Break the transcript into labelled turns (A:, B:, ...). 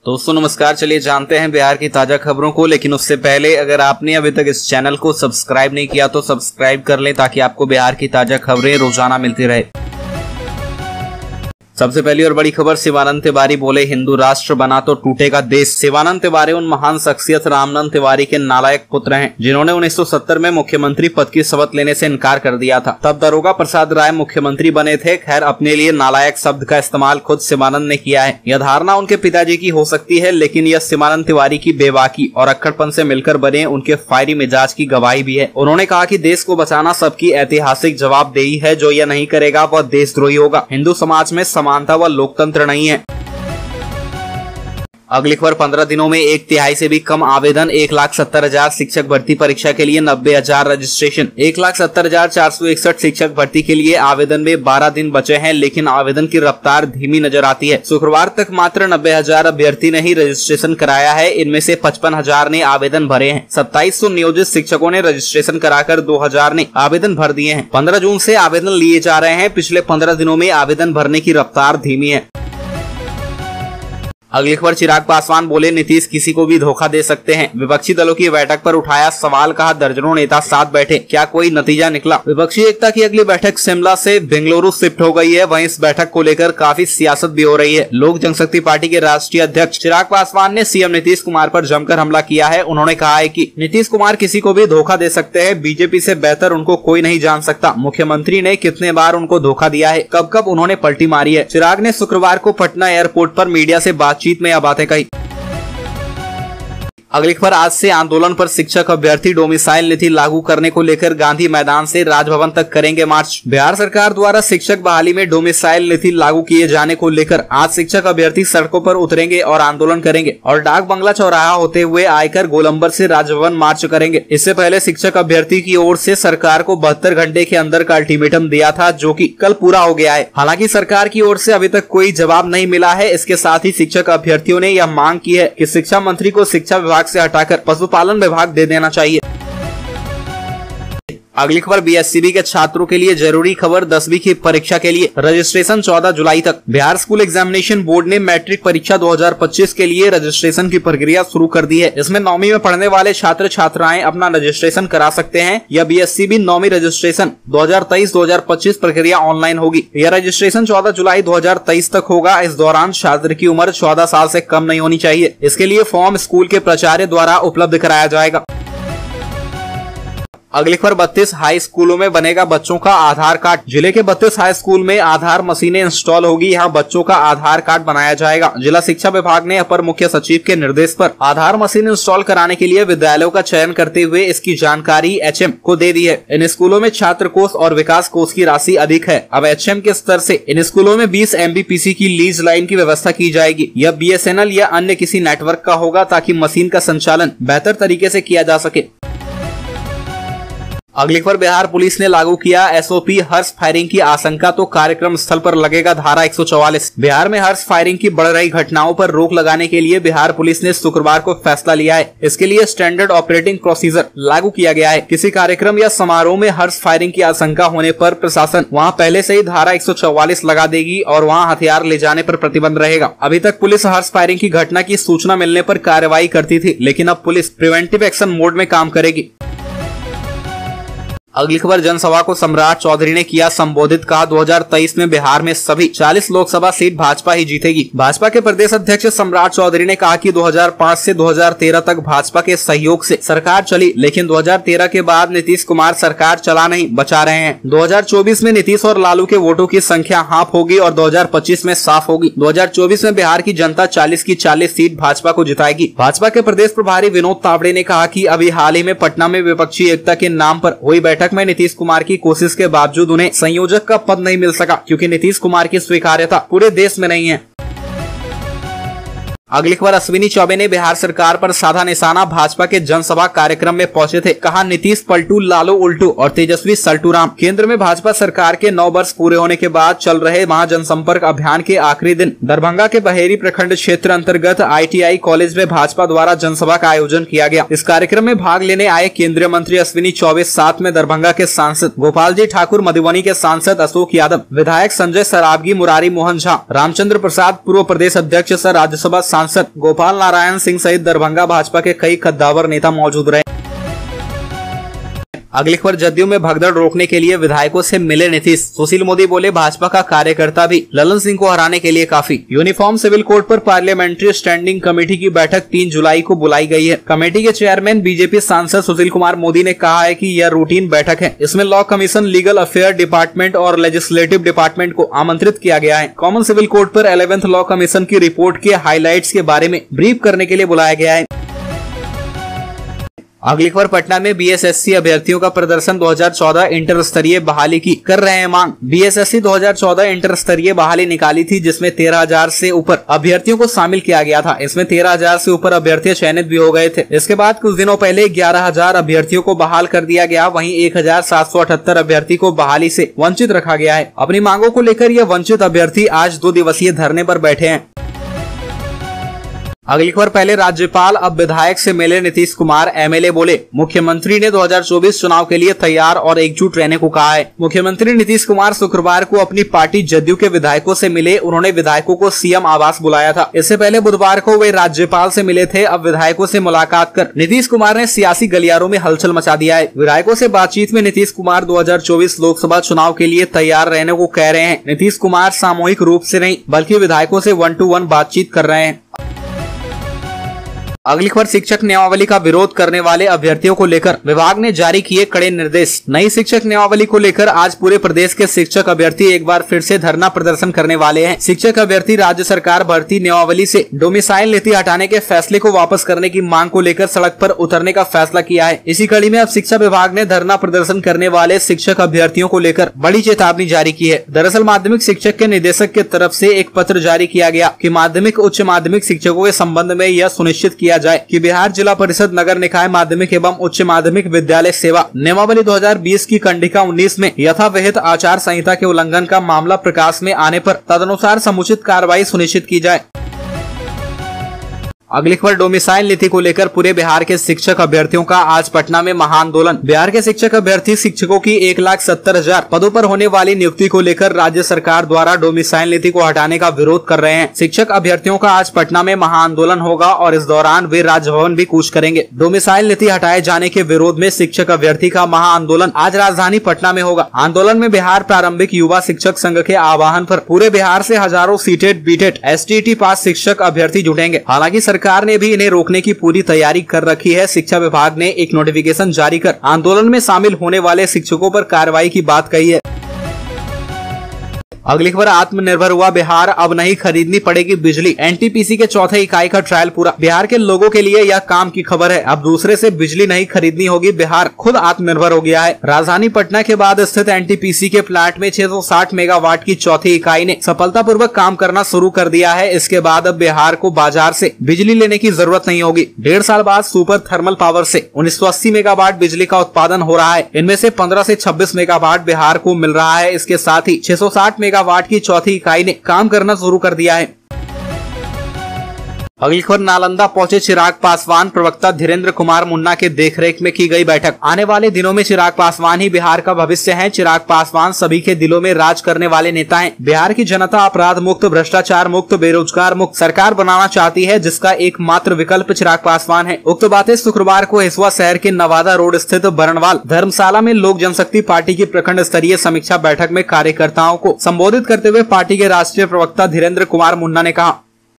A: दोस्तों नमस्कार। चलिए जानते हैं बिहार की ताजा खबरों को, लेकिन उससे पहले अगर आपने अभी तक इस चैनल को सब्सक्राइब नहीं किया तो सब्सक्राइब कर लें ताकि आपको बिहार की ताजा खबरें रोजाना मिलती रहे। सबसे पहली और बड़ी खबर, शिवानंद तिवारी बोले हिंदू राष्ट्र बना तो टूटेगा देश। शिवानंद तिवारी उन महान शख्सियत रामनंद तिवारी के नालायक पुत्र हैं जिन्होंने 1970 में मुख्यमंत्री पद की शपथ लेने से इनकार कर दिया था। तब दारोगा प्रसाद राय मुख्यमंत्री बने थे। खैर, अपने लिए नालायक शब्द का इस्तेमाल खुद शिवानंद ने किया है। यह धारणा उनके पिताजी की हो सकती है, लेकिन यह शिवानंद तिवारी की बेबाकी और अक्कड़पन से मिलकर बने उनके फायरी मिजाज की गवाही भी है। उन्होंने कहा कि देश को बचाना सबकी ऐतिहासिक जवाबदेही है। जो यह नहीं करेगा वह देशद्रोही होगा। हिंदू समाज में समानता व लोकतंत्र नहीं है। अगली खबर, 15 दिनों में 1/3 से भी कम आवेदन। 1,70,000 शिक्षक भर्ती परीक्षा के लिए 90,000 रजिस्ट्रेशन। 1,70,461 शिक्षक भर्ती के लिए आवेदन में 12 दिन बचे हैं, लेकिन आवेदन की रफ्तार धीमी नजर आती है। शुक्रवार तक मात्र 90,000 अभ्यर्थी ने ही रजिस्ट्रेशन कराया है। इनमें से 55,000 ने आवेदन भरे हैं। 2700 नियोजित शिक्षकों ने रजिस्ट्रेशन कराकर 2,000 ने आवेदन भर दिए हैं। 15 जून से आवेदन लिए जा रहे हैं। पिछले 15 दिनों में आवेदन भरने की रफ्तार धीमी है। अगली खबर, चिराग पासवान बोले नीतीश किसी को भी धोखा दे सकते हैं। विपक्षी दलों की बैठक पर उठाया सवाल, कहा दर्जनों नेता साथ बैठे, क्या कोई नतीजा निकला। विपक्षी एकता की अगली बैठक शिमला से बेंगलुरु शिफ्ट हो गई है। वहीं इस बैठक को लेकर काफी सियासत भी हो रही है। लोक जनशक्ति पार्टी के राष्ट्रीय अध्यक्ष चिराग पासवान ने सीएम नीतीश कुमार पर जमकर हमला किया है। उन्होंने कहा है कि नीतीश कुमार किसी को भी धोखा दे सकते हैं। बीजेपी से बेहतर उनको कोई नहीं जान सकता। मुख्यमंत्री ने कितने बार उनको धोखा दिया है, कब कब उन्होंने पलटी मारी है। चिराग ने शुक्रवार को पटना एयरपोर्ट पर मीडिया से बातचीत में यह बातें कही। अगली खबर, आज से आंदोलन पर शिक्षक अभ्यर्थी डोमिसाइल नीति लागू करने को लेकर गांधी मैदान से राजभवन तक करेंगे मार्च। बिहार सरकार द्वारा शिक्षक बहाली में डोमिसाइल नीति लागू किए जाने को लेकर आज शिक्षक अभ्यर्थी सड़कों पर उतरेंगे और आंदोलन करेंगे और डाक बंगला चौराहा होते हुए आयकर गोलंबर से राजभवन मार्च करेंगे। इससे पहले शिक्षक अभ्यर्थी की ओर से सरकार को 72 घंटे के अंदर का अल्टीमेटम दिया था, जो कि कल पूरा हो गया है। हालांकि सरकार की ओर से अभी तक कोई जवाब नहीं मिला है। इसके साथ ही शिक्षक अभ्यर्थियों ने यह मांग की है कि शिक्षा मंत्री को शिक्षा विभाग से हटाकर पशुपालन विभाग दे देना चाहिए। अगली खबर, बीएससीबी के छात्रों के लिए जरूरी खबर, 10वीं की परीक्षा के लिए रजिस्ट्रेशन 14 जुलाई तक। बिहार स्कूल एग्जामिनेशन बोर्ड ने मैट्रिक परीक्षा 2025 के लिए रजिस्ट्रेशन की प्रक्रिया शुरू कर दी है। इसमें 9वीं में पढ़ने वाले छात्र छात्राएं अपना रजिस्ट्रेशन करा सकते हैं। यह बीएससीबी 9वीं रजिस्ट्रेशन 2023-2025 प्रक्रिया ऑनलाइन होगी। यह रजिस्ट्रेशन 14 जुलाई 2023 तक होगा। इस दौरान छात्र की उम्र 14 साल से कम नहीं होनी चाहिए। इसके लिए फॉर्म स्कूल के प्राचार्य द्वारा उपलब्ध कराया जाएगा। अगली खबर, 32 हाई स्कूलों में बनेगा बच्चों का आधार कार्ड। जिले के 32 हाई स्कूल में आधार मशीनें इंस्टॉल होगी। यहाँ बच्चों का आधार कार्ड बनाया जाएगा। जिला शिक्षा विभाग ने अपर मुख्य सचिव के निर्देश पर आधार मशीन इंस्टॉल कराने के लिए विद्यालयों का चयन करते हुए इसकी जानकारी एचएम को दे दी है। इन स्कूलों में छात्र कोष और विकास कोष की राशि अधिक है। अब एचएम के स्तर से इन स्कूलों में 20 MBPC की लीज लाइन की व्यवस्था की जाएगी। यह BSNL या अन्य किसी नेटवर्क का होगा ताकि मशीन का संचालन बेहतर तरीके से किया जा सके। अगली खबर, बिहार पुलिस ने लागू किया SOP, हर्ष फायरिंग की आशंका तो कार्यक्रम स्थल पर लगेगा धारा 144। बिहार में हर्ष फायरिंग की बढ़ रही घटनाओं पर रोक लगाने के लिए बिहार पुलिस ने शुक्रवार को फैसला लिया है। इसके लिए स्टैंडर्ड ऑपरेटिंग प्रोसीजर लागू किया गया है। किसी कार्यक्रम या समारोह में हर्ष फायरिंग की आशंका होने पर प्रशासन वहां पहले से ही धारा 144 लगा देगी और वहां हथियार ले जाने पर प्रतिबंध रहेगा। अभी तक पुलिस हर्ष फायरिंग की घटना की सूचना मिलने पर कार्रवाई करती थी, लेकिन अब पुलिस प्रिवेंटिव एक्शन मोड में काम करेगी। अगली खबर, जनसभा को सम्राट चौधरी ने किया संबोधित, कहा 2023 में बिहार में सभी 40 लोकसभा सीट भाजपा ही जीतेगी। भाजपा के प्रदेश अध्यक्ष सम्राट चौधरी ने कहा कि 2005 से 2013 तक भाजपा के सहयोग से सरकार चली, लेकिन 2013 के बाद नीतीश कुमार सरकार चला नहीं, बचा रहे हैं। 2024 में नीतीश और लालू के वोटों की संख्या हाफ होगी और 2025 में साफ होगी। 2024 में बिहार की जनता 40 की 40 सीट भाजपा को जिताएगी। भाजपा के प्रदेश प्रभारी विनोद तावड़े ने कहा कि अभी हाल ही में पटना में विपक्षी एकता के नाम पर हुई बैठक में नीतीश कुमार की कोशिश के बावजूद उन्हें संयोजक का पद नहीं मिल सका, क्योंकि नीतीश कुमार की स्वीकार्यता पूरे देश में नहीं है। अगली खबर, अश्विनी चौबे ने बिहार सरकार पर साधा निशाना, भाजपा के जनसभा कार्यक्रम में पहुंचे थे। कहा नीतीश पलटू, लालू उल्टू और तेजस्वी सल्टू राम। केंद्र में भाजपा सरकार के 9 वर्ष पूरे होने के बाद चल रहे महाजनसंपर्क अभियान के आखिरी दिन दरभंगा के बहेरी प्रखंड क्षेत्र अंतर्गत ITI कॉलेज में भाजपा द्वारा जनसभा का आयोजन किया गया। इस कार्यक्रम में भाग लेने आए केंद्रीय मंत्री अश्विनी चौबे, साथ में दरभंगा के सांसद गोपाल जी ठाकुर, मधुबनी के सांसद अशोक यादव, विधायक संजय सरावगी, मुरारी मोहन झा, रामचंद्र प्रसाद, पूर्व प्रदेश अध्यक्ष सह राज्यसभा सांसद सांसद गोपाल नारायण सिंह सहित दरभंगा भाजपा के कई कद्दावर नेता मौजूद रहे। अगली खबर, जदयू में भगदड़ रोकने के लिए विधायकों से मिले नीतीश। सुशील मोदी बोले, भाजपा का कार्यकर्ता भी ललन सिंह को हराने के लिए काफी। यूनिफॉर्म सिविल कोड पर पार्लियामेंट्री स्टैंडिंग कमेटी की बैठक 3 जुलाई को बुलाई गई है। कमेटी के चेयरमैन बीजेपी सांसद सुशील कुमार मोदी ने कहा है कि यह रूटीन बैठक है। इसमें law commission, legal affair department और लेजिस्लेटिव डिपार्टमेंट को आमंत्रित किया गया है। कॉमन सिविल कोड पर 11th लॉ कमीशन की रिपोर्ट के हाईलाइट्स के बारे में ब्रीफ करने के लिए बुलाया गया है। अगली खबर, पटना में बीएसएससी अभ्यर्थियों का प्रदर्शन 2014 इंटर स्तरीय बहाली की कर रहे हैं मांग। बीएसएससी 2014 इंटर स्तरीय बहाली निकाली थी, जिसमें 13,000 से ऊपर अभ्यर्थियों को शामिल किया गया था। इसमें 13,000 से ऊपर अभ्यर्थी चयनित भी हो गए थे। इसके बाद कुछ दिनों पहले 11,000 अभ्यर्थियों को बहाल कर दिया गया। वहीं 1,778 अभ्यर्थी को बहाली से वंचित रखा गया है। अपनी मांगों को लेकर ये वंचित अभ्यर्थी आज 2 दिवसीय धरने पर बैठे हैं। अगली खबर, पहले राज्यपाल अब विधायक से मिले नीतीश कुमार। एमएलए बोले, मुख्यमंत्री ने 2024 चुनाव के लिए तैयार और एकजुट रहने को कहा है। मुख्यमंत्री नीतीश कुमार शुक्रवार को अपनी पार्टी जदयू के विधायकों से मिले। उन्होंने विधायकों को सीएम आवास बुलाया था। इससे पहले बुधवार को वे राज्यपाल से मिले थे। अब विधायकों से मुलाकात कर नीतीश कुमार ने सियासी गलियारों में हलचल मचा दिया है। विधायकों से बातचीत में नीतीश कुमार 2024 लोकसभा चुनाव के लिए तैयार रहने को कह रहे हैं। नीतीश कुमार सामूहिक रूप से नहीं बल्कि विधायकों से 1-to-1 बातचीत कर रहे हैं। अगली खबर, शिक्षक नियमावली का विरोध करने वाले अभ्यर्थियों को लेकर विभाग ने जारी किए कड़े निर्देश। नई शिक्षक नियमावली को लेकर आज पूरे प्रदेश के शिक्षक अभ्यर्थी एक बार फिर से धरना प्रदर्शन करने वाले हैं। शिक्षक अभ्यर्थी राज्य सरकार भर्ती नियमावली से डोमिसाइल नीति हटाने के फैसले को वापस करने की मांग को लेकर सड़क पर उतरने का फैसला किया है। इसी कड़ी में अब शिक्षा विभाग ने धरना प्रदर्शन करने वाले शिक्षक अभ्यर्थियों को लेकर बड़ी चेतावनी जारी की है। दरअसल माध्यमिक शिक्षक के निदेशक की तरफ से एक पत्र जारी किया गया कि माध्यमिक उच्च माध्यमिक शिक्षकों के संबंध में यह सुनिश्चित किया जाए कि बिहार जिला परिषद नगर निकाय माध्यमिक एवं उच्च माध्यमिक विद्यालय सेवा नियमावली 2020 की कंडिका 19 में यथाविहित आचार संहिता के उल्लंघन का मामला प्रकाश में आने पर तदनुसार समुचित कार्रवाई सुनिश्चित की जाए। अगली खबर, डोमिसाइल नीति को लेकर पूरे बिहार के शिक्षक अभ्यर्थियों का आज पटना में महाआंदोलन। बिहार के शिक्षक अभ्यर्थी शिक्षकों की 1,70,000 पदों पर होने वाली नियुक्ति को लेकर राज्य सरकार द्वारा डोमिसाइल नीति को हटाने का विरोध कर रहे हैं। शिक्षक अभ्यर्थियों का आज पटना में महाआंदोलन होगा और इस दौरान वे राजभवन भी कूच करेंगे। डोमिसाइल नीति हटाए जाने के विरोध में शिक्षक अभ्यर्थी का महाआंदोलन आज राजधानी पटना में होगा। आंदोलन में बिहार प्रारंभिक युवा शिक्षक संघ के आह्वान पर पूरे बिहार से हजारों सीटेड बीटेड STT पास शिक्षक अभ्यर्थी जुटेंगे। हालांकि सरकार ने भी इन्हें रोकने की पूरी तैयारी कर रखी है। शिक्षा विभाग ने एक नोटिफिकेशन जारी कर आंदोलन में शामिल होने वाले शिक्षकों पर कार्रवाई की बात कही है। अगली खबर, आत्मनिर्भर हुआ बिहार, अब नहीं खरीदनी पड़ेगी बिजली। NTPC के चौथे इकाई का ट्रायल पूरा। बिहार के लोगों के लिए यह काम की खबर है। अब दूसरे से बिजली नहीं खरीदनी होगी। बिहार खुद आत्मनिर्भर हो गया है। राजधानी पटना के बाद स्थित NTPC के प्लांट में 660 मेगावाट की चौथी इकाई ने सफलतापूर्वक काम करना शुरू कर दिया है। इसके बाद अब बिहार को बाजार से बिजली लेने की जरूरत नहीं होगी। 1.5 साल बाद सुपर थर्मल पावर से 1980 मेगावाट बिजली का उत्पादन हो रहा है। इनमें से 15 से 26 मेगावाट बिहार को मिल रहा है। इसके साथ ही 660 मेगावाट की चौथी इकाई ने काम करना शुरू कर दिया है। अगली खबर, नालंदा पहुंचे चिराग पासवान। प्रवक्ता धीरेन्द्र कुमार मुन्ना के देखरेख में की गई बैठक। आने वाले दिनों में चिराग पासवान ही बिहार का भविष्य है। चिराग पासवान सभी के दिलों में राज करने वाले नेता हैं। बिहार की जनता अपराध मुक्त, भ्रष्टाचार मुक्त, बेरोजगार मुक्त सरकार बनाना चाहती है, जिसका एकमात्र विकल्प चिराग पासवान है। उक्त बातें शुक्रवार को हिसुआ शहर के नवादा रोड स्थित बरनवाल धर्मशाला में लोक जनशक्ति पार्टी की प्रखंड स्तरीय समीक्षा बैठक में कार्यकर्ताओं को संबोधित करते हुए पार्टी के राष्ट्रीय प्रवक्ता धीरेन्द्र कुमार मुन्ना ने कहा।